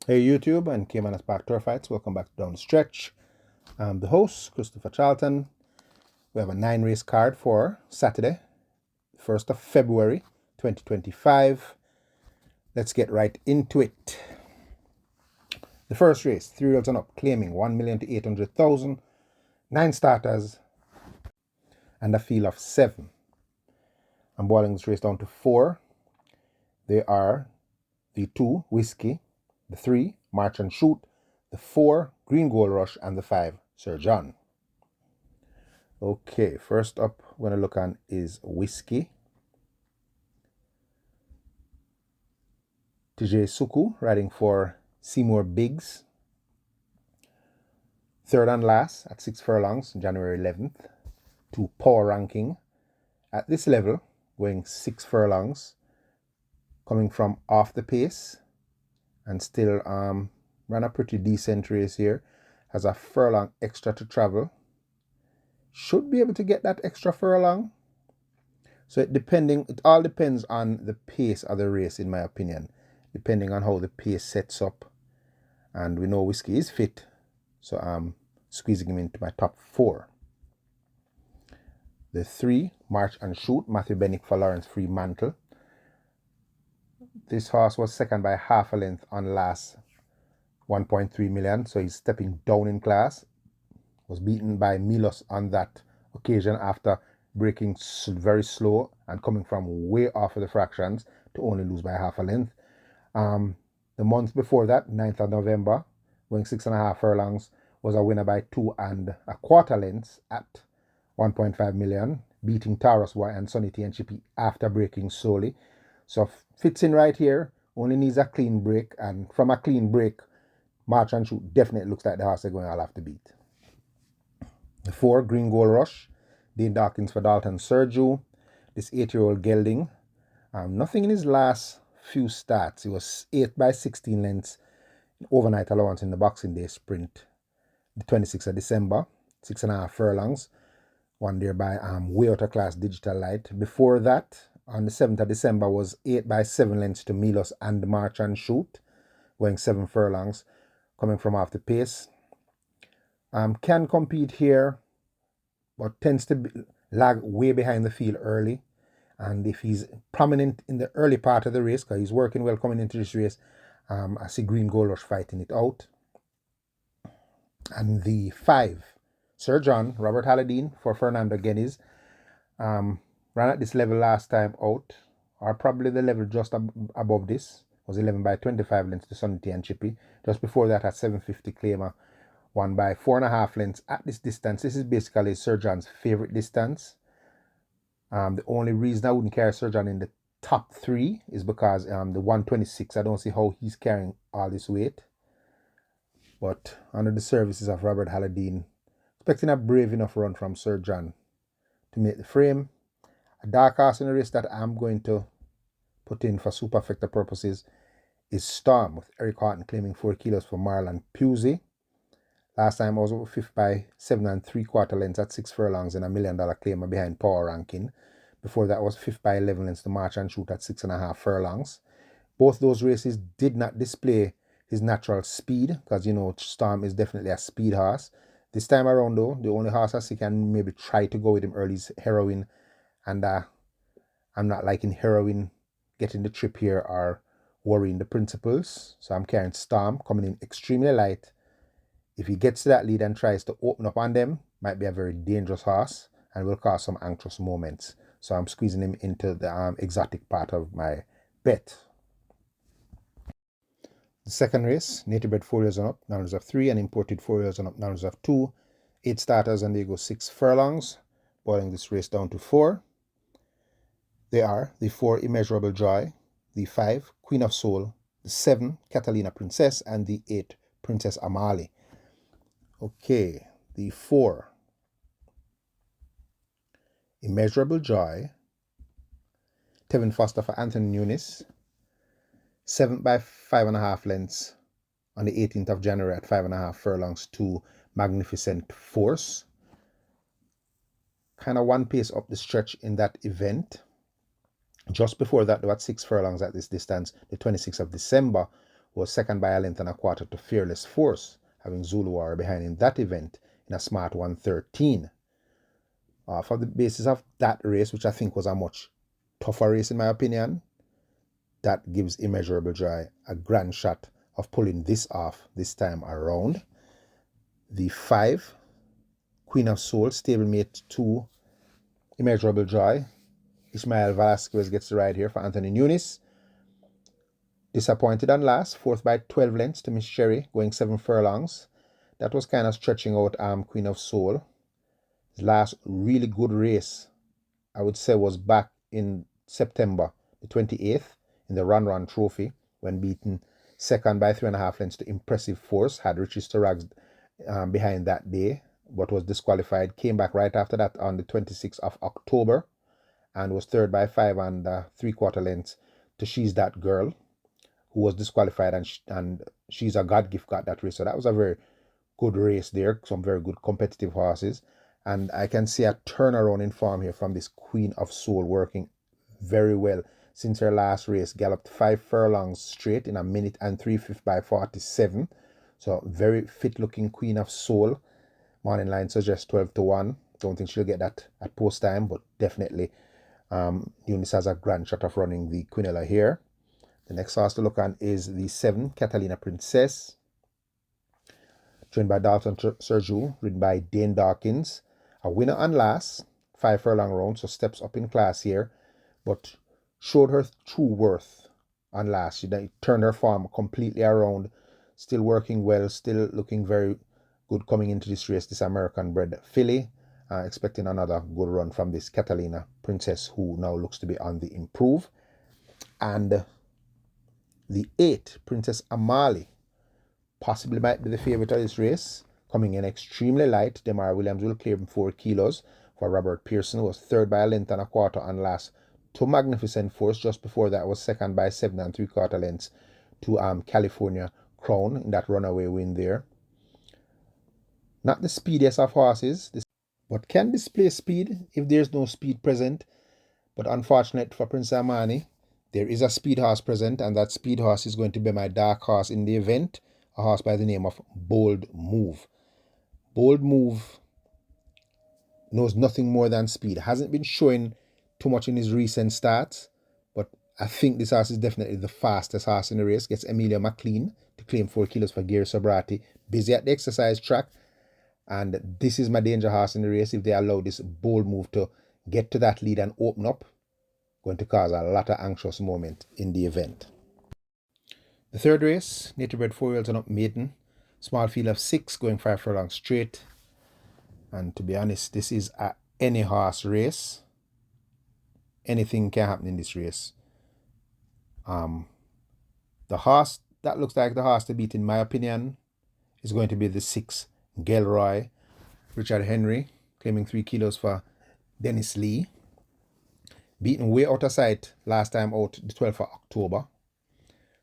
Hey YouTube and Caymanas Park Turf Fights, welcome back to Down the Stretch. I'm the host, Christopher Charlton. We have a 9-race card for Saturday, 1st of February 2025. Let's get right into it. The first race, 3-year-olds and up, claiming 1 million to 800,000, 9 starters, and a field of 7. I'm boiling this race down to 4. They are the 2, Whiskey, the 3, March and Shoot, the 4, Green Gold Rush, and the 5, Sir John. Okay, first up we're going to look on is Whiskey. TJ Suku riding for Seymour Biggs. Third and last at 6 furlongs, January 11th. To Power Ranking at this level, going 6 furlongs, coming from off the pace, and still ran a pretty decent race here. Has a furlong extra to travel. Should be able to get that extra furlong. So it all depends on the pace of the race, in my opinion, depending on how the pace sets up. And we know Whiskey is fit, so I'm squeezing him into my top 4. The 3, March and Shoot, Matthew Bennick for Lawrence Fremantle. This horse was second by half a length on last 1.3 million, so he's stepping down in class. Was beaten by Milos on that occasion after breaking very slow and coming from way off of the fractions to only lose by half a length. The month before that, 9th of November, going 6.5 furlongs, was a winner by 2.25 lengths at 1.5 million, beating Taurus Boy and Sonny T and Chippy after breaking slowly. So fits in right here, only needs a clean break, and from a clean break, March and Shoot definitely looks like the horse they're going to have to beat. The 4, Green Gold Rush, Dane Dawkins for Dalton Sergio. This 8-year-old gelding, nothing in his last few starts. He was 8 by 16 lengths overnight allowance in the Boxing Day sprint, the 26th of December, 6.5 furlongs, won there by way out of class Digital Light. Before that, on the 7th of December, was 8 by 7 lengths to Milos and March and Shoot, going 7 furlongs, coming from off the pace. Can compete here, but tends to lag way behind the field early. And if he's prominent in the early part of the race, because he's working well coming into this race, I see Green Gold Rush fighting it out. And the 5, Sir John, Robert Halladine for Fernando Guinness, ran at this level last time out, or probably the level just above this, was 11 by 25 lengths to Sonny T and Chippy. Just before that at 750 claimer, won by 4.5 lengths at this distance. This is basically Sir John's favorite distance. The only reason I wouldn't carry Sir John in the top 3 is because the 126, I don't see how he's carrying all this weight. But under the services of Robert Halladine, expecting a brave enough run from Sir John to make the frame. A dark horse in the race that I'm going to put in for superfecta purposes is Storm, with Eric Horton claiming 4 kilos for Marlon Pusey. Last time I was over 5th by 7.75 lengths at 6 furlongs in $1 million claimer behind Power Ranking. Before that was 5th by 11 lengths to March and Shoot at 6.5 furlongs. Both those races did not display his natural speed, because Storm is definitely a speed horse. This time around though, the only horse I see can maybe try to go with him early is Heroin, and I'm not liking Heroin getting the trip here or worrying the principals, so I'm carrying Storm, coming in extremely light. If he gets to that lead and tries to open up on them, might be a very dangerous horse and will cause some anxious moments. So I'm squeezing him into the exotic part of my bet. The second race, native bred 4 years and up, numbers of 3, and imported 4 years and up, numbers of 2. 8 starters, and they go 6 furlongs, boiling this race down to 4. They are the 4, Immeasurable Joy, the 5, Queen of Soul, the 7, Catalina Princess, and the 8, Princess Amali. Okay, the 4, Immeasurable Joy, Tevin Foster for Anthony Nunes, 7th by 5.5 lengths on the 18th of January at 5.5 furlongs to Magnificent Force. Kind of one pace up the stretch in that event. Just before that, they were at 6 furlongs at this distance, the 26th of December, was second by a length and a quarter to Fearless Force, having Zulu Warrior behind in that event in a smart 113. For the basis of that race, which I think was a much tougher race in my opinion, that gives Immeasurable Joy a grand shot of pulling this off this time around. The 5, Queen of Soul, stablemate to Immeasurable Joy. Ismael Velasquez gets the ride here for Anthony Nunes. Disappointed on last, fourth by 12 lengths to Miss Cherry, going 7 furlongs. That was kind of stretching out Queen of Soul. His last really good race, I would say, was back in September the 28th in the Run Trophy, when beaten second by 3.5 lengths to Impressive Force. Had Richie Storax behind that day, but was disqualified. Came back right after that on the 26th of October and was third by 5 and 3/4 lengths to She's That Girl, who was disqualified, and She's a God Gift got that race. So that was a very good race there, some very good competitive horses. And I can see a turnaround in form here from this Queen of Soul, working very well since her last race. Galloped 5 furlongs straight in 1 minute and 3/5 by 47. So very fit looking Queen of Soul. Morning line suggests 12-1. Don't think she'll get that at post time, but definitely Eunice has a grand shot of running the Quinella here. The next horse to look on is the 7, Catalina Princess, trained by Dalton Sergio, ridden by Dane Dawkins. A winner on last, 5 furlong round, so steps up in class here, but showed her true worth on last. She turned her form completely around, still working well, still looking very good coming into this race, this American bred filly. Expecting another good run from this Catalina Princess, who now looks to be on the improve. And the 8, Princess Amali, possibly might be the favorite of this race, coming in extremely light. Demar Williams will clear 4 kilos for Robert Pearson, who was third by a length and a quarter on last to Magnificent Force. Just before that was second by 7 3/4 lengths to California Crown in that runaway win there. Not the speediest of horses, but can display speed if there's no speed present. But unfortunate for Prince Amani, there is a speed horse present, and that speed horse is going to be my dark horse in the event, a horse by the name of Bold Move. Bold Move knows nothing more than speed. Hasn't been showing too much in his recent starts, but I think this horse is definitely the fastest horse in the race. Gets Emilia McLean to claim 4 kilos for Gary Sobrati. Busy at the exercise track. And this is my danger horse in the race. If they allow this Bold Move to get to that lead and open up, going to cause a lot of anxious moment in the event. The third race, native bred 4-year-olds and up maiden. Small field of 6 going 5 furlongs straight. And to be honest, this is a any horse race. Anything can happen in this race. The horse that looks like the horse to beat, in my opinion, is going to be the 6, Gelroy. Richard Henry, claiming 3 kilos for Dennis Lee. Beaten way out of sight last time out, the 12th of October.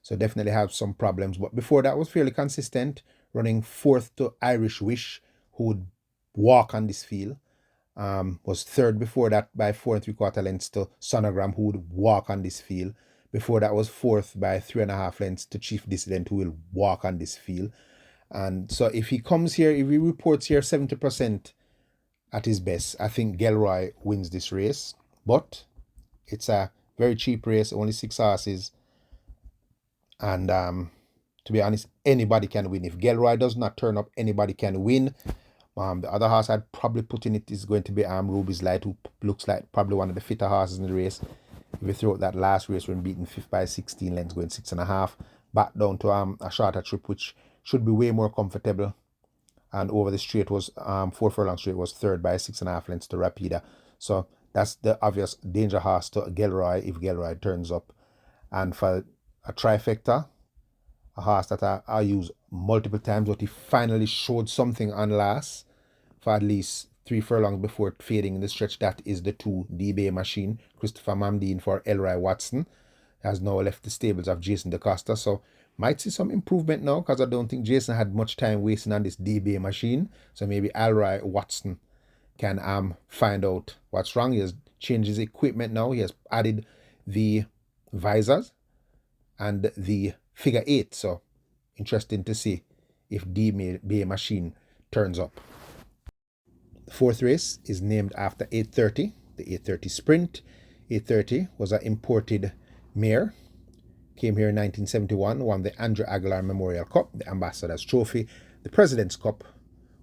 So definitely have some problems. But before that was fairly consistent, running 4th to Irish Wish, who would walk on this field. Was 3rd before that by 4 3/4 lengths to Sonogram, who would walk on this field. Before that was 4th by 3.5 lengths to Chief Dissident, who will walk on this field. And so if he comes here, if he reports here 70% at his best, I think Gelroy wins this race. But it's a very cheap race, only 6 horses. And to be honest, anybody can win. If Gelroy does not turn up, anybody can win. The other horse I'd probably put in it is going to be Ruby's Light, who looks like probably one of the fitter horses in the race. If you throw out that last race when beaten 5th by 16 lengths, going 6.5, back down to a shorter trip, which should be way more comfortable. And over the straight was 4 furlong straight was 3rd by 6.5 lengths to Rapida. So that's the obvious danger horse to Gelroy if Gelroy turns up. And for a trifecta, a horse that I use multiple times, but he finally showed something on last for at least 3 furlongs before fading in the stretch. That is the 2, D-Bay Machine. Christopher Mamdine for Elroy Watson has now left the stables of Jason DeCosta. So might see some improvement now, because I don't think Jason had much time wasting on this D-Bay Machine. So maybe Elroy Watson can find out what's wrong. He has changed his equipment now. He has added the visors and the figure 8. So interesting to see if D may be a machine turns up. The fourth race is named after 830, the 830 Sprint. 830 was an imported mare. Came here in 1971, won the Andrew Aguilar Memorial Cup, the Ambassador's Trophy, the President's Cup,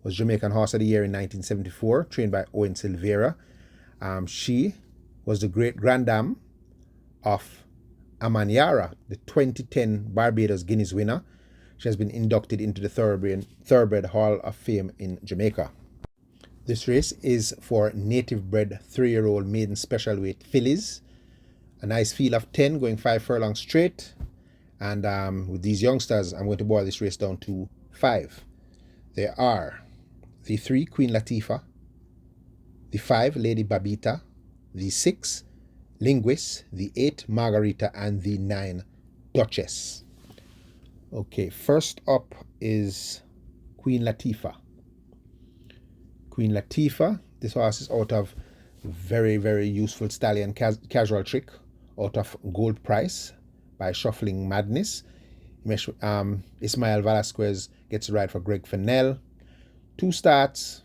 was Jamaican Horse of the Year in 1974, trained by Owen Silvera. She was the great-granddam of Amanyara, the 2010 Barbados Guineas winner. She has been inducted into the Thoroughbred Hall of Fame in Jamaica. This race is for native-bred 3-year-old maiden special weight fillies. A nice field of 10 going 5 furlongs straight. And with these youngsters, I'm going to boil this race down to 5. There are the 3, Queen Latifah, the 5, Lady Babita, the 6, Linguist, the 8, Margarita, and the 9, Duchess. Okay, first up is Queen Latifah. Queen Latifah, this horse is out of very, very useful stallion casual trick out of Gold Price by Shuffling Madness. Ismael Velasquez gets a ride for Greg Fennell. 2 starts.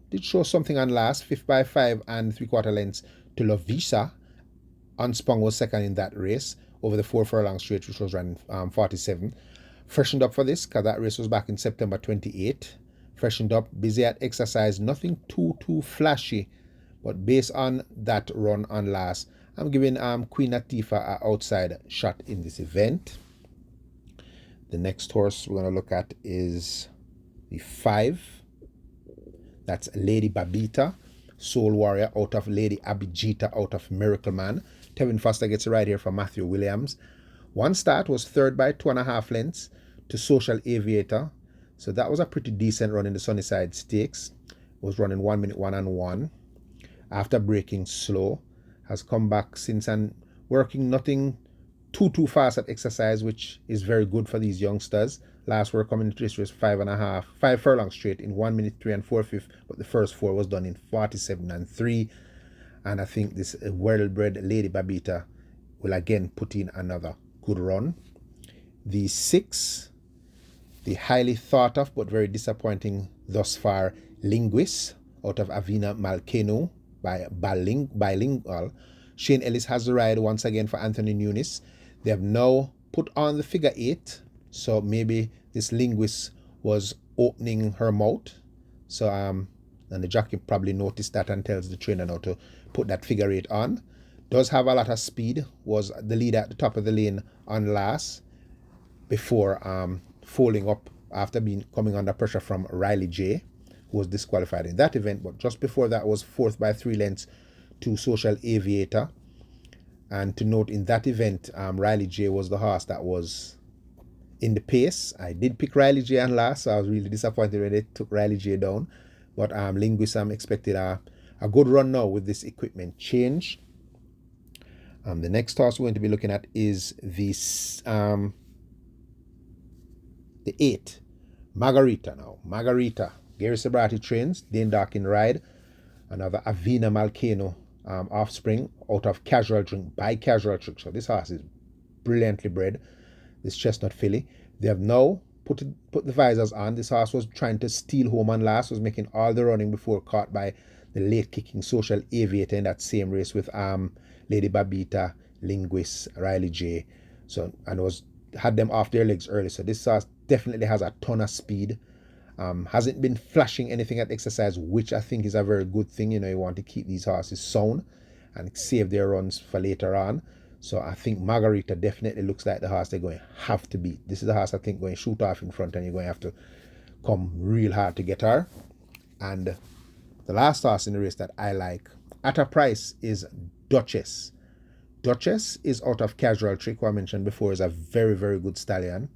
Did show something on last, 5th by 5 and 3/4 lengths to Lovisa. Unspun was second in that race over the 4 furlong straight, which was run 47. Freshened up for this because that race was back in September 28. Freshened up, busy at exercise, nothing too flashy, but based on that run on last, I'm giving Queen Latifah an outside shot in this event. The next horse we're going to look at is the 5. That's Lady Babita, Soul Warrior out of Lady Abijita out of Miracle Man. Tevin Foster gets a ride here for Matthew Williams. 1 start was 3rd by 2.5 lengths to Social Aviator. So that was a pretty decent run in the Sunnyside Stakes. Was running 1 minute 1 and 1. After breaking slow, has come back since and working nothing too fast at exercise, which is very good for these youngsters. Last work coming into this was 5 furlongs straight in 1 minute 3 and 4/5, but the first 4 was done in 47 and 3. And I think this well-bred Lady Babita will again put in another good run. The 6, the highly thought of but very disappointing thus far Linguist out of Avina Malkeno by Bilingual. Shane Ellis has the ride once again for Anthony Nunes. They have now put on the figure 8, so maybe this Linguist was opening her mouth. So and the jockey probably noticed that and tells the trainer now to put that figure 8 on. Does have a lot of speed, was the leader at the top of the lane on last before folding up after coming under pressure from Riley J, who was disqualified in that event. But just before that was 4th by 3 lengths to Social Aviator. And to note, in that event, Riley J was the horse that was in the pace. I did pick Riley J on last, so I was really disappointed when they took Riley J down. But Linguist expected a good run now with this equipment change. The next horse we're going to be looking at is the 8, Margarita now. Margarita, Gary Sabrati trains, Dane Darkin ride. Another Avina Malkeno offspring out of Casual Drink by Casual Trick. So this horse is brilliantly bred, this chestnut filly. They have now put the visors on. This horse was trying to steal home on last, was making all the running before caught by the late kicking Social Aviator in that same race with Lady Babita, Linguist, Riley J. So, and had them off their legs early. So this horse definitely has a ton of speed. Hasn't been flashing anything at exercise, which I think is a very good thing. You know, you want to keep these horses sound and save their runs for later on. So I think Margarita definitely looks like the horse they're going to have to beat. This is the horse I think going to shoot off in front, and you're going to have to come real hard to get her. And the last horse in the race that I like at a price is Duchess. Duchess is out of Casual Trick, who I mentioned before is a very, very good stallion.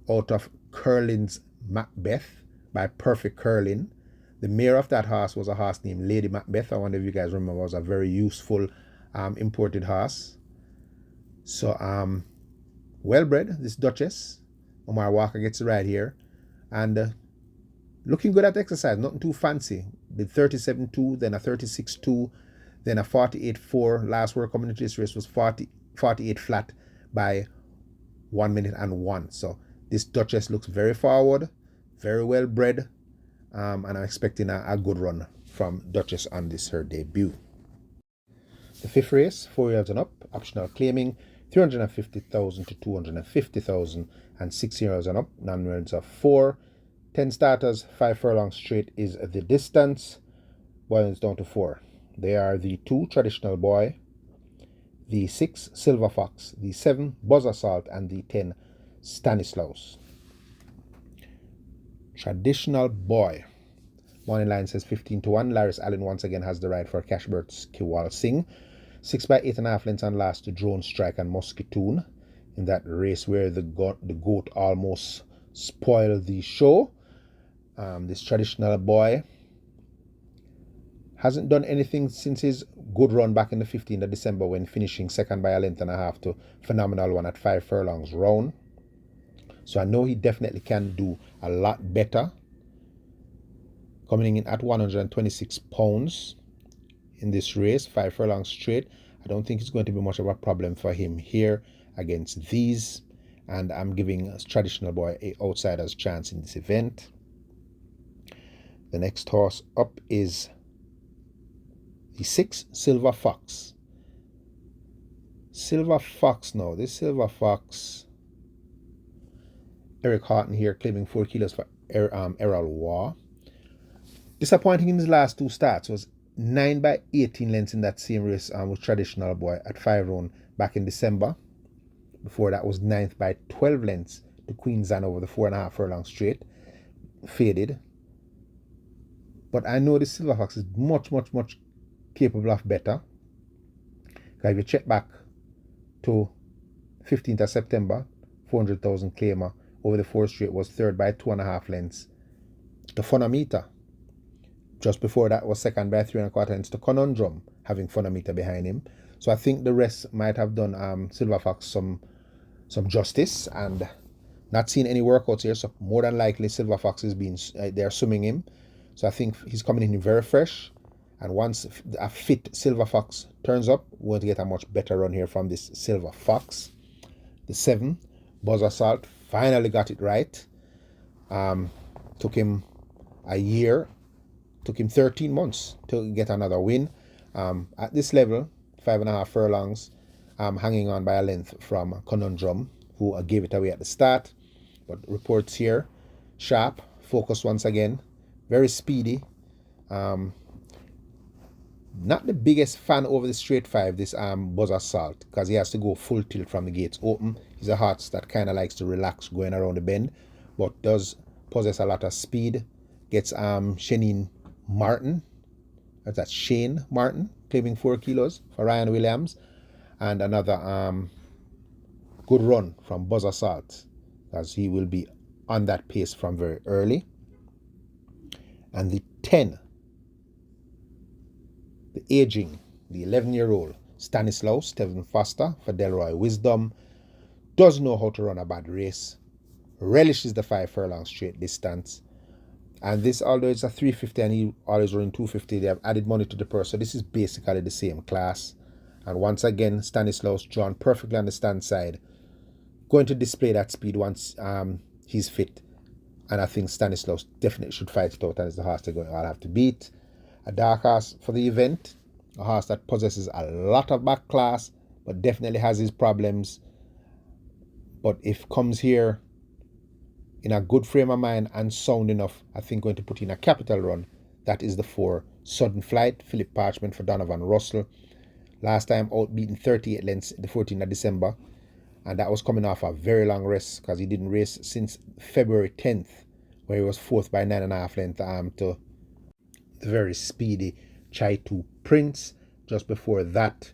Out of Curlin's Macbeth by Perfect Curlin. The mare of that horse was a horse named Lady Macbeth. I wonder if you guys remember, it was a very useful imported horse. So well bred, this Duchess. Omar Walker gets the ride here. And looking good at exercise, nothing too fancy. Did 37.2, then a 36.2, then a 48.4. Last work coming into this race was 48 flat by 1 minute and 1. So this Duchess looks very forward, very well bred, and I'm expecting a good run from Duchess on this her debut. The fifth race, 4 years and up, optional claiming, 350,000 to 250,000, and 6 years and up, non-winners of 4. 10 starters, 5 furlongs straight is the distance. Boys down to 4. They are the 2 Traditional Boy, the 6 Silver Fox, the 7 Buzz Assault, and the 10 Stanislaus. Traditional Boy. Morning line says 15 to 1. Laris Allen once again has the ride for Cashbert's Kiwal Singh. 6 by 8.5 lengths and last to Drone Strike and Musketoon in that race where the goat almost spoiled the show. This Traditional Boy hasn't done anything since his good run back in the 15th of December when finishing second by a length and a half to Phenomenal One at 5 furlongs round. So I know he definitely can do a lot better. Coming in at 126 pounds in this race, 5 furlongs straight. I don't think it's going to be much of a problem for him here against these. And I'm giving Traditional Boy a outsider's chance in this event. The next horse up is the 6 Silver Fox. Silver Fox now. This Silver Fox, Eric Houghton here claiming 4 kilos for Errol Waugh. Disappointing in his last 2 starts was 9 by 18 lengths in that same race with Traditional Boy at 5 round back in December. Before that was 9th by 12 lengths to Queensland over the 4.5 furlong straight. Faded. But I know this Silver Fox is much capable of better. Because if you check back to 15th of September, 400,000 claimer over the 4 straight was 3rd by 2.5 lengths to Funameter. Just before that was 2nd by 3.25 lengths to Conundrum, having Funameter behind him. So I think the rest might have done Silver Fox some justice, and not seen any workouts here. So more than likely Silver Fox is being they're swimming him. So I think he's coming in very fresh. And once a fit Silver Fox turns up, we're going to get a much better run here from this Silver Fox. The 7 Buzz Assault finally got it right. Took him a year. Took him 13 months to get another win. At this level, 5.5 furlongs, hanging on by a length from Conundrum, who gave it away at the start. But reports here, sharp, focused once again, very speedy. Not the biggest fan over the straight 5, this Buzz Assault, because he has to go full tilt from the gates open. He's a horse that kind of likes to relax going around the bend, but does possess a lot of speed. Gets Shane Martin, that's Shane Martin, claiming 4 kilos for Ryan Williams, and another good run from Buzz Assault, as he will be on that pace from very early. And the 10, the aging, the 11-year-old Stanislaus Stephen Foster for Delroy Wisdom, does know how to run a bad race, relishes the 5 furlong straight distance. And this, although it's a 350 and he always running 250, they have added money to the purse. So this is basically the same class. And once again, Stanislaus drawn perfectly on the stand side, going to display that speed once he's fit. And I think Stanislaus definitely should fight it out, and is the horse they're going to all have to beat. A dark horse for the event, a horse that possesses a lot of back class, but definitely has his problems. But if comes here in a good frame of mind and sound enough, I think going to put in a capital run. That is the 4 Sudden Flight, Philip Parchment for Donovan Russell. Last time out beaten 38 lengths the 14th of December, and that was coming off a very long rest because he didn't race since February 10th, where he was 4th by 9.5 lengths to the very speedy Chai2 Prince. Just before that,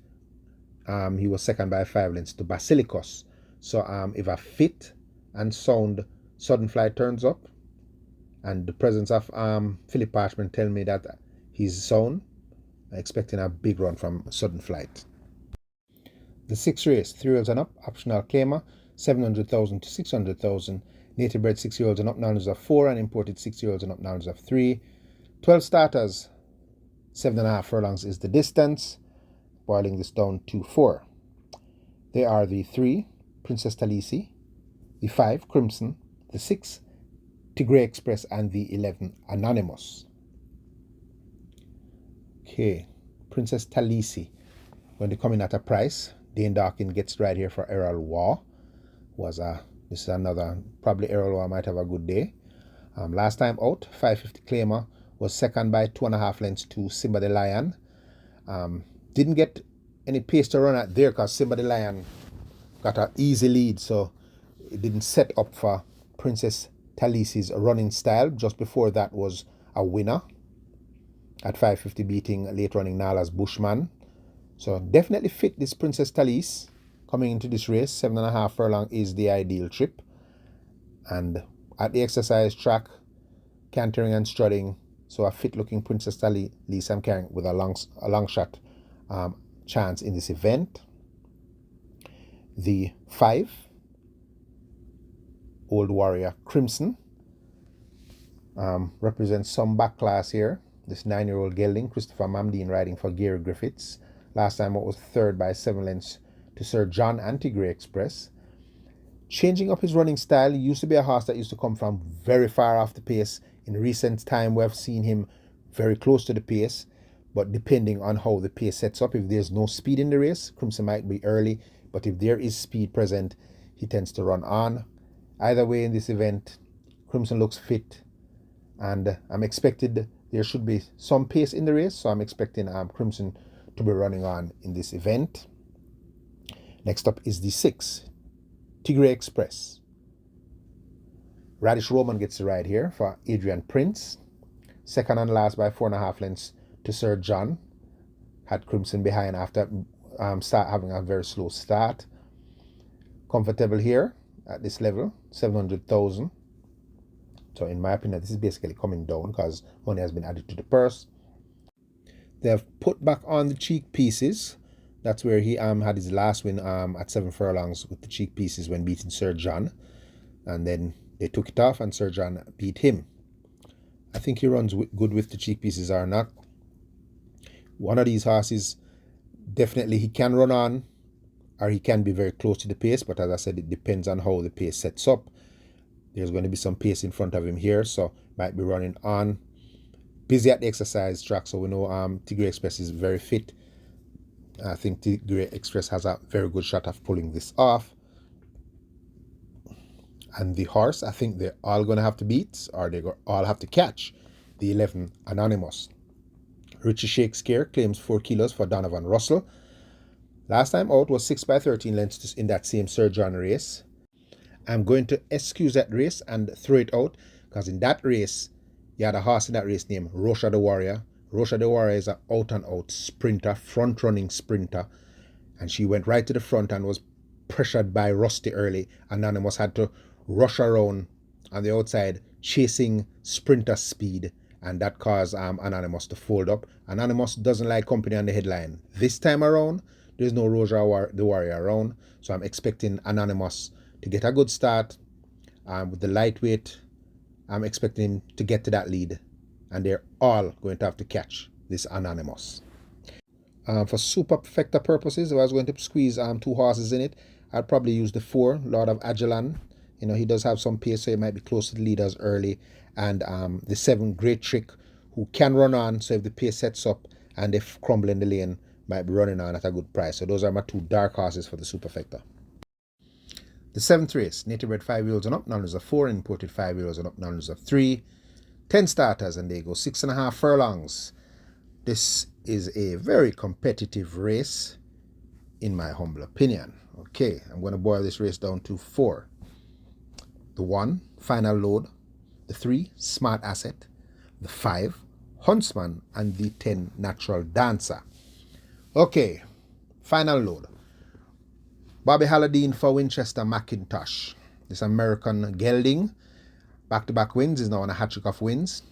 he was 2nd by 5 lengths to Basilicus. So if a fit and sound Sudden Flight turns up, and the presence of Philip Parchment tell me that he's sound, I'm expecting a big run from Sudden Flight. The 6th race, 3 years and up, optional claimer, 700,000 to 600,000. Native bred 6-year-olds and up, knowledge of 4, and imported 6-year-olds and up, knowledge of 3. 12 starters, 7.5 furlongs is the distance, boiling this down to 4. They are the 3 Princess Talisi, the 5, Crimson, the 6, Tigray Express, and the 11, Anonymous. Okay, Princess Talisi going to come in at a price. Dane Darkin gets right here for Errol War. This is another, probably Errol War might have a good day. Last time out, 550 claimer, was second by 2.5 lengths to Simba the Lion. Didn't get any pace to run at there because Simba the Lion got an easy lead, so it didn't set up for Princess Talisi's running style. Just before that was a winner at 550, beating late running Nala's Bushman. So definitely fit this Princess Talise coming into this race. 7.5 furlong is the ideal trip. And at the exercise track, cantering and strutting, so a fit looking Princess Talise I'm carrying with a long shot chance in this event. The 5, Old Warrior Crimson, represents some back class here. This 9-year-old gelding, Christopher Mamdine, riding for Gary Griffiths. Last time it was third by 7 lengths to Sir John and Tigray Express. Changing up his running style. He used to be a horse that used to come from very far off the pace. In recent time, we have seen him very close to the pace, but depending on how the pace sets up, if there's no speed in the race, Crimson might be early, but if there is speed present, he tends to run on. Either way, in this event, Crimson looks fit, and I'm expected there should be some pace in the race, so I'm expecting Crimson to be running on in this event. Next up is the 6, Tigray Express. Radish Roman gets the ride here for Adrian Prince. Second and last by 4.5 lengths to Sir John. Had Crimson behind after having a very slow start. Comfortable here at this level, 700,000. So in my opinion, this is basically coming down because money has been added to the purse. They have put back on the cheek pieces. That's where he had his last win at 7 furlongs with the cheek pieces when beating Sir John. And then they took it off and Sir John beat him. I think he runs good with the cheek pieces or not. One of these horses, definitely he can run on or he can be very close to the pace. But as I said, it depends on how the pace sets up. There's going to be some pace in front of him here, so might be running on. Busy at the exercise track, so we know Tigray Express is very fit. I think Tigray Express has a very good shot of pulling this off. And the horse, I think they're all going to have to beat, or they all have to catch, the 11, Anonymous. Richie Shakespeare claims 4 kilos for Donovan Russell. Last time out was 6 by 13 lengths in that same Sir John race. I'm going to excuse that race and throw it out because in that race, you had a horse in that race named Rosha the Warrior. Rosha the Warrior is an out-and-out sprinter, front-running sprinter. And she went right to the front and was pressured by Rusty early. Anonymous had to rush around on the outside, chasing sprinter speed. And that caused Anonymous to fold up. Anonymous doesn't like company on the headline. This time around, there's no Rosha the Warrior around. So I'm expecting Anonymous to get a good start with the lightweight. I'm expecting him to get to that lead, and they're all going to have to catch this Anonymous. For super perfecta purposes, if I was going to squeeze 2 horses in it, I'd probably use the 4, Lord of Ajalon. You know, he does have some pace, so he might be close to the leaders early. And the 7, Great Trick, who can run on, so if the pace sets up and they crumble in the lane, might be running on at a good price. So those are my 2 dark horses for the superfecta. The 7th race, native bred 5-year-olds and up, numbers of 4, imported 5-year-olds and up, numbers of 3. 10 starters, and they go 6.5 furlongs. This is a very competitive race, in my humble opinion. Okay, I'm going to boil this race down to 4. The 1, Final Load. The 3, Smart Asset. The 5, Huntsman. And the 10, Natural Dancer. Okay, Final Load. Bobby Halladine for Winchester McIntosh. This American gelding, back-to-back wins, is now on a hat-trick of wins.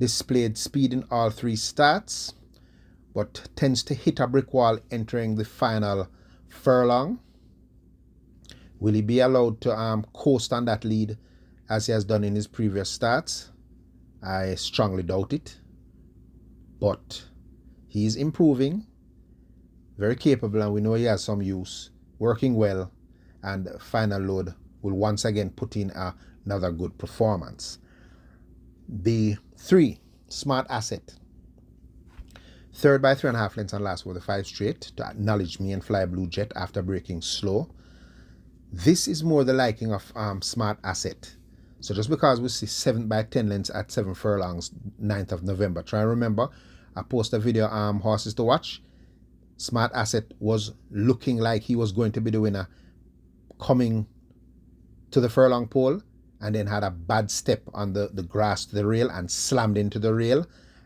Displayed speed in all 3 starts, but tends to hit a brick wall entering the final furlong. Will he be allowed to coast on that lead as he has done in his previous starts? I strongly doubt it, but he is improving, very capable, and we know he has some use. Working well, and Final Load will once again put in another good performance. The 3, Smart Asset. Third by 3.5 lengths on last for the 5 straight to acknowledge me and fly Blue Jet after breaking slow. This is more the liking of Smart Asset. So just because we see 7 by 10 lengths at 7 furlongs, 9th of November, try and remember, I post a video, horses to watch. Smart Asset was looking like he was going to be the winner coming to the furlong pole, and then had a bad step on the grass to the rail and slammed into the rail.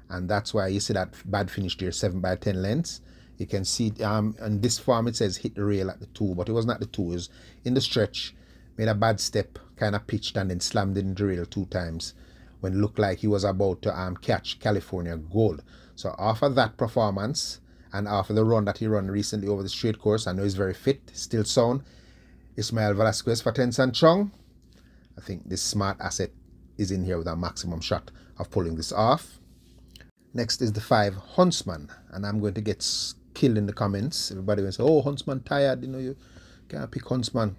And that's why you see that bad finish there, 7 by 10 lengths. You can see in this form it says hit the rail at the 2, but it was not the 2. It was in the stretch, made a bad step, kind of pitched, and then slammed into the rail 2 times when it looked like he was about to catch California Gold. So after that performance and after the run that he ran recently over the straight course, I know he's very fit, still sound. Ismael Velasquez for Tensan Chong. I think this Smart Asset is in here with a maximum shot of pulling this off. Next is the 5, Huntsman, and I'm going to get killed in the comments. Everybody will say, oh, Huntsman tired, you can't pick Huntsman.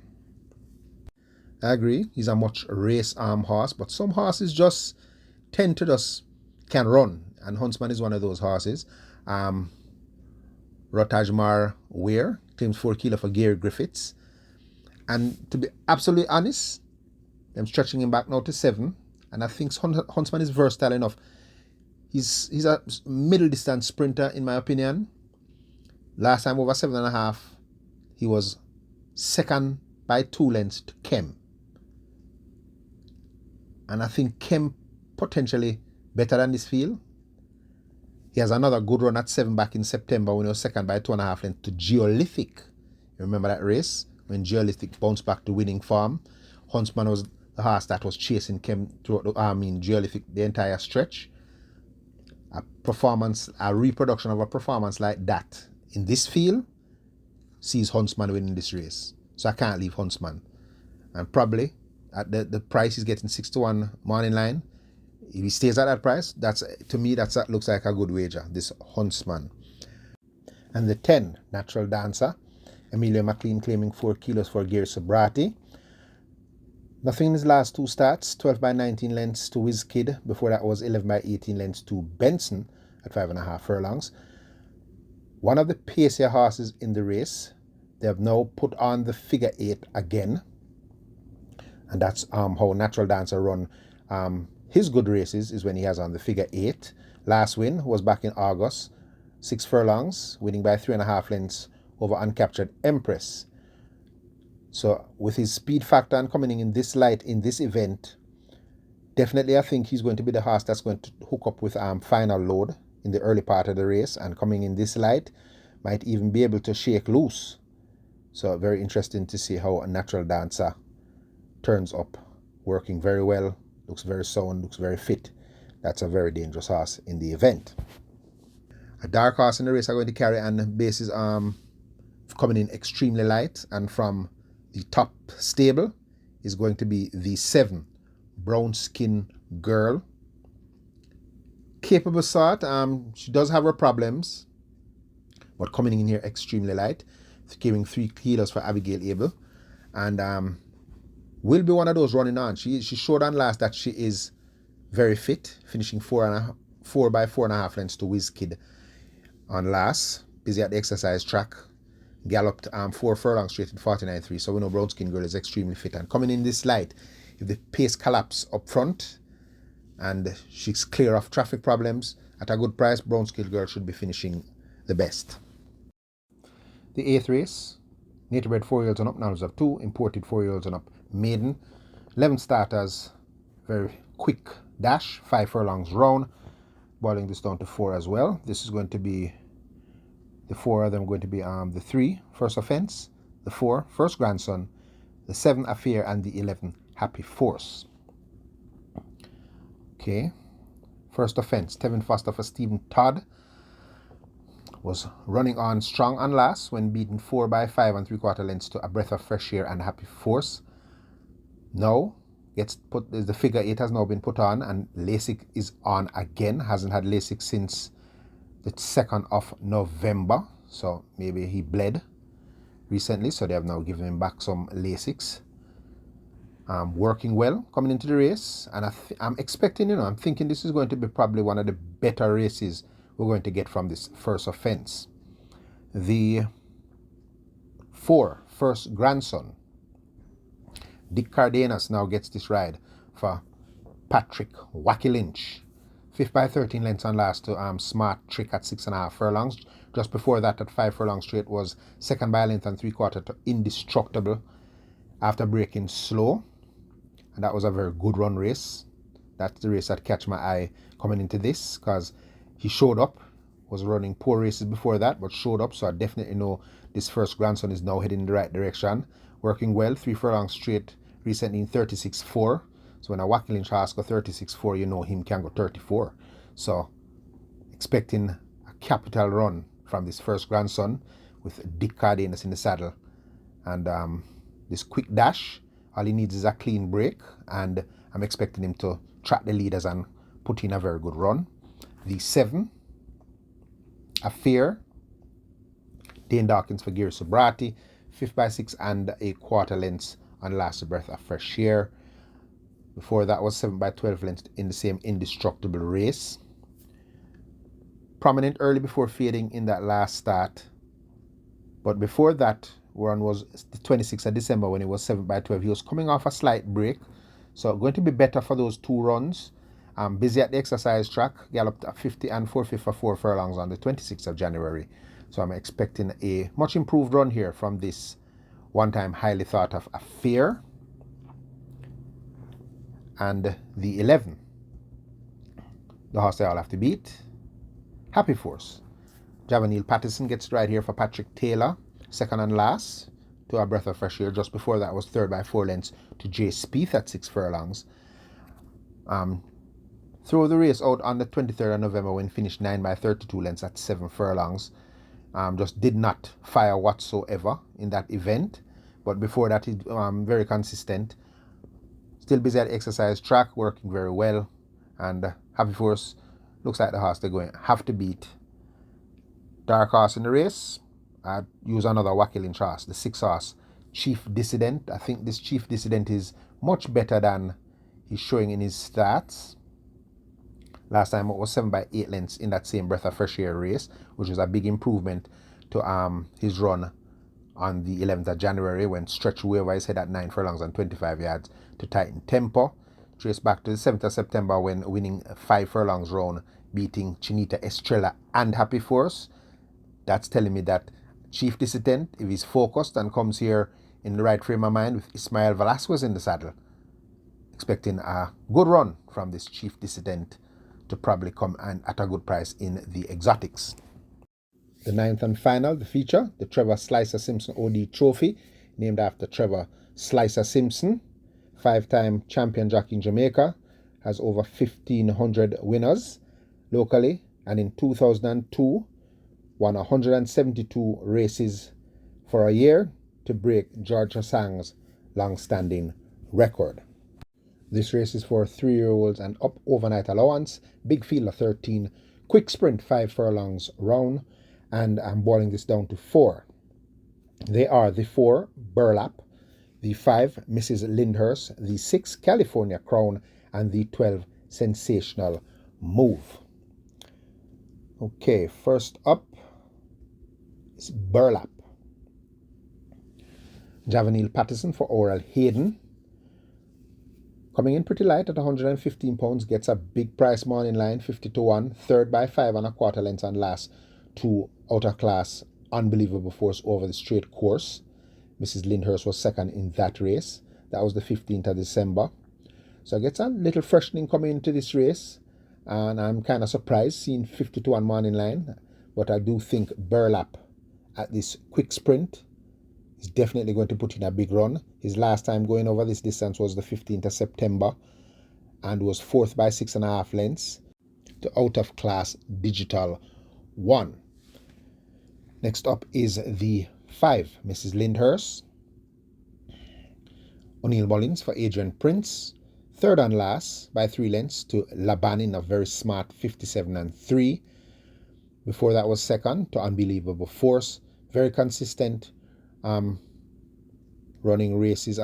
I agree, he's a much race horse, but some horses just tend to can run, and Huntsman is one of those horses. Rotajmar Weir claims 4 kilo for Gary Griffiths, and to be absolutely honest, I'm stretching him back now to 7, and I think Huntsman is versatile enough. He's a middle distance sprinter in my opinion. Last time over 7.5, he was second by 2 lengths to Kem, and I think Kem potentially better than this field. He has another good run at 7 back in September when he was second by 2.5 lengths to Geolithic. You remember that race when Geolithic bounced back to winning form? Huntsman was the horse that was chasing Kem throughout Geolithic the entire stretch. A reproduction of a performance like that in this field sees Huntsman winning this race. So I can't leave Huntsman. And probably at the price he's getting 6-1 morning line, if he stays at that price, to me that looks like a good wager, this Huntsman. And the 10, Natural Dancer. Emilio McLean claiming 4 kilos for Gary Sobrati. Nothing in his last 2 starts, 12 by 19 lengths to Wizkid. Before that was 11 by 18 lengths to Benson at 5.5 furlongs. One of the pacier horses in the race. They have now put on the figure 8 again. And that's how Natural Dancer run his good races, is when he has on the figure 8. Last win was back in August, 6 furlongs, winning by 3.5 lengths over Uncaptured Empress. So with his speed factor and coming in this light in this event, definitely I think he's going to be the horse that's going to hook up with final load in the early part of the race, and coming in this light might even be able to shake loose. So very interesting to see how a Natural Dancer turns up, working very well, looks very sound, looks very fit. That's a very dangerous horse in the event. A dark horse in the race are going to carry on bases coming in extremely light, and from the top stable is going to be the 7, Brown Skin Girl. Capable sort. She does have her problems, but coming in here extremely light, carrying 3 kilos for Abigail Abel, and will be one of those running on. She showed on last that she is very fit, finishing 4 by 4.5 lengths to Wizkid on last. Busy at the exercise track. Galloped 4 furlongs straight in 49.3. So we know Brown Skin Girl is extremely fit. And coming in this light, if the pace collapse up front and she's clear of traffic problems at a good price, Brown Skin Girl should be finishing the best. The 8th race, native bred 4-year-olds and up, now of 2, imported 4-year-olds and up, maiden. 11 starters, very quick dash, 5 furlongs round, boiling this down to 4 as well. This is going to be the 4 of them going to be the 3, First Offense, the 4, First Grandson, the 7, Affair, and the 11, Happy Force. Okay, First Offense, Tevin Foster for Stephen Todd, was running on strong and last when beaten 4 by 5 and 3/4 lengths to A Breath of Fresh Air and Happy Force. Now the figure 8 has now been put on, and LASIK is on again. Hasn't had LASIK since the 2nd of November, so maybe he bled recently, so they have now given him back some LASIKs. working well coming into the race, and I'm expecting, I'm thinking this is going to be probably one of the better races we're going to get from this first offense. The 4 first grandson, Dick Cardenas, now gets this ride for Patrick Wacky Lynch. 5th by 13 lengths on last to Smart Trick at 6.5 furlongs. Just before that, at 5 furlongs straight, was 2nd by a length and 3/4 to Indestructible after breaking slow. And that was a very good run race. That's the race that catch my eye coming into this, because he showed up, was running poor races before that, but showed up, so I definitely know this first grandson is now heading in the right direction. Working well, 3 furlongs straight, recently in 36.4. So when a Wacky Lynch horse go 36.4, you know him can go 34. So expecting a capital run from this first grandson with Dick Cardenas in the saddle. And this quick dash, all he needs is a clean break, and I'm expecting him to track the leaders and put in a very good run. The 7, Affair, Dane Dawkins for Gary Sobrati, 5th by 6.25 lengths on last breath of fresh air. Before that was 7 by 12 lengths in the same Indestructible race. Prominent early before fading in that last start. But before that run was the 26th of December when it was 7 by 12. He was coming off a slight break. So going to be better for those 2 runs. Busy at the exercise track. Galloped at 50 and 4/5 for 4 furlongs on the 26th of January. So I'm expecting a much improved run here from this one-time highly thought of Affair. And the 11, the horse they all have to beat, Happy Force. Javanil Patterson gets right here for Patrick Taylor, 2nd and last to a breath of fresh air. Just before that was 3rd by 4 lengths to Jay Spieth at 6 furlongs. Throw the race out on the 23rd of November when finished 9 by 32 lengths at 7 furlongs. Just did not fire whatsoever in that event. But before that, he's very consistent. Still busy at the exercise track, working very well. And Happy Force looks like the horse they're going to have to beat. Dark horse in the race, I'd use another Wacky Lynch horse, the 6 horse, Chief Dissident. I think this Chief Dissident is much better than he's showing in his stats. Last time it was 7 by 8 lengths in that same breath of fresh air race, which was a big improvement to his run on the 11th of January when stretched away over his head at 9 furlongs and 25 yards to tighten tempo. Trace back to the 7th of September when winning 5 furlongs round, beating Chinita Estrella and Happy Force. That's telling me that Chief Dissident, if he's focused and comes here in the right frame of mind with Ismael Velasquez in the saddle, expecting a good run from this Chief Dissident to probably come and at a good price in the exotics. The 9th and final, the feature, the Trevor Slicer Simpson OD Trophy, named after Trevor Slicer Simpson, 5-time champion jockey in Jamaica, has over 1,500 winners locally, and in 2002 won 172 races for a year to break George Hassang's long-standing record. This race is for 3-year-olds and up, overnight allowance, big field of 13, quick sprint 5 furlongs round, and I'm boiling this down to 4. They are the 4 Burlap, the 5 Mrs. Lyndhurst, the 6 California Crown, and the 12 Sensational Move. Okay, first up is Burlap. Javanil Patterson for Oral Hayden. Coming in pretty light at 115 pounds, gets a big price morning line, 50-1, 3rd by 5.25 lengths on last 2 outer class Unbelievable Force over the straight course. Mrs. Lyndhurst was 2nd in that race. That was the 15th of December. So I get a little freshening coming into this race, and I'm kind of surprised seeing 50-1 morning line, but I do think Burlap at this quick sprint is definitely going to put in a big run. His last time going over this distance was the 15th of September and was 4th by 6.5 lengths to out of class Digital 1. Next up is the 5 Mrs. Lyndhurst. O'Neill Mullins for Adrian Prince. 3rd and last by 3 lengths to Labanin, a very smart 57-3. Before that was 2nd to Unbelievable Force. Very consistent running races.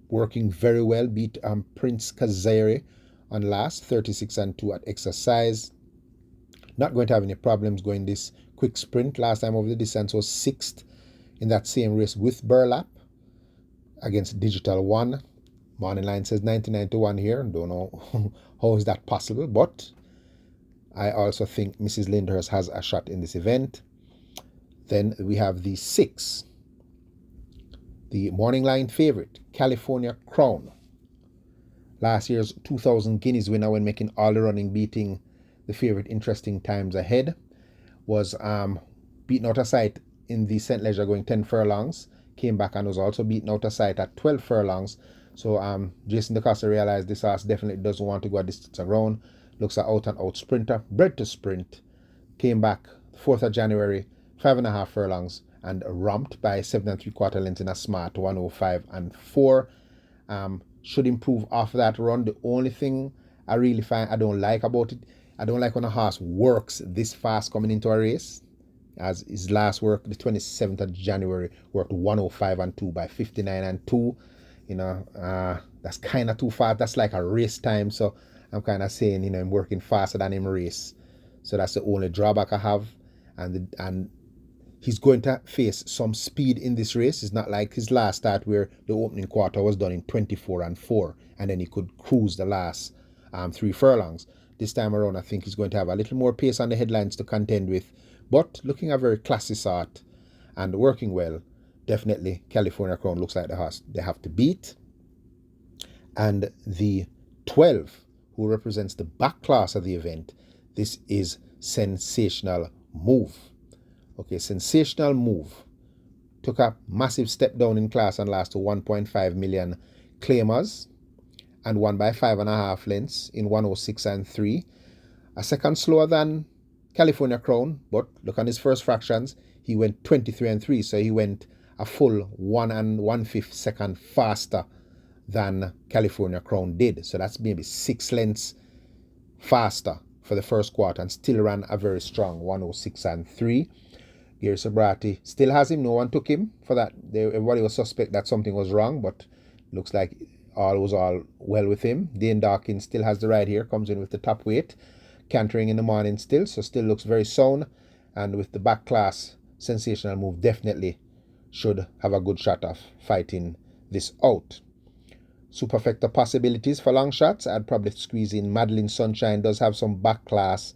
working very well. Beat Prince Kazere on last 36-2 at exercise. Not going to have any problems going this quick sprint. Last time over the distance was 6th in that same race with Burlap against Digital One. Morning line says 99 to 1 here. Don't know how is that possible, but I also think Mrs. Lyndhurst has a shot in this event. Then we have the 6, the morning line favorite, California Crown. Last year's 2,000 guineas winner when making all the running, beating the favorite Interesting Times Ahead. Was beaten out of sight in the St. Leger going 10 furlongs. Came back and was also beaten out of sight at 12 furlongs. So Jason DeCosta realized this horse definitely doesn't want to go a distance around. Looks an out-and-out sprinter, bred to sprint. Came back 4th of January, 5.5 furlongs, and ramped by 7 3/4 lengths in a smart 105 and 4. Should improve off that run. The only thing I really find I don't like about it, I don't like when a horse works this fast coming into a race. As his last work, the 27th of January, worked 105 and 2 by 59 and 2. You know, that's kind of too fast. That's like a race time. So I'm kind of saying, you know, I'm working faster than him race. So that's the only drawback I have. And he's going to face some speed in this race. It's not like his last start where the opening quarter was done in 24 and 4. And then he could cruise the last 3 furlongs. This time around, I think he's going to have a little more pace on the headlines to contend with. But looking a very classy sort and working well, definitely California Crown looks like the horse they have to beat. And the 12, who represents the back class of the event, this is Sensational Move. Okay, Sensational Move took a massive step down in class and last to 1.5 million claimers and won by 5.5 lengths in 106 and 3. A second slower than California Crown, but look on his first fractions, he went 23 and 3, so he went a full 1 1/5 second faster than California Crown did. So that's maybe 6 lengths faster for the first quarter and still ran a very strong 106 and 3. Gary Sobrati still has him. No one took him for that. Everybody was suspect that something was wrong, but looks like all was all well with him. Dane Dawkins still has the ride here, comes in with the top weight, cantering in the morning still, so still looks very sound. And with the back class, Sensational Move definitely should have a good shot of fighting this out. Superfecta possibilities for long shots. I'd probably squeeze in Madeline Sunshine. Does have some back class.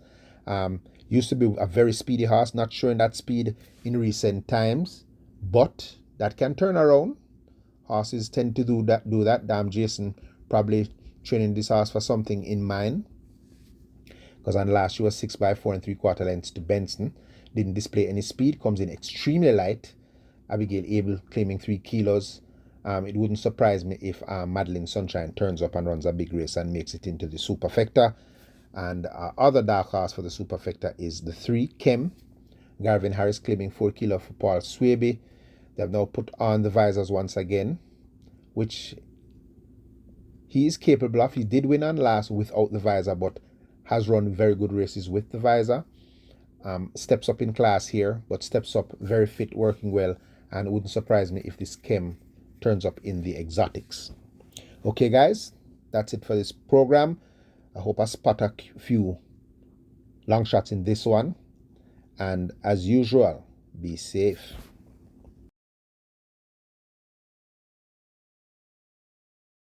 Used to be a very speedy horse, not showing that speed in recent times, but that can turn around. Horses tend to do that. Damn, Jason probably training this horse for something in mind, because on last she was 6 by 4 3/4 lengths to Benson. Didn't display any speed, comes in extremely light. Abigail Abel claiming 3 kilos. It wouldn't surprise me if Madeline Sunshine turns up and runs a big race and makes it into the Superfecta. And other dark horse for the Superfecta is the 3, Kem. Garvin Harris claiming 4 kilos for Paul Swaby. They have now put on the visors once again, which he is capable of. He did win on last without the visor, but has run very good races with the visor. Steps up in class here, but steps up very fit, working well, and it wouldn't surprise me if this Kem turns up in the exotics. Okay, guys, that's it for this program. I hope I spot a few long shots in this one. And as usual, be safe.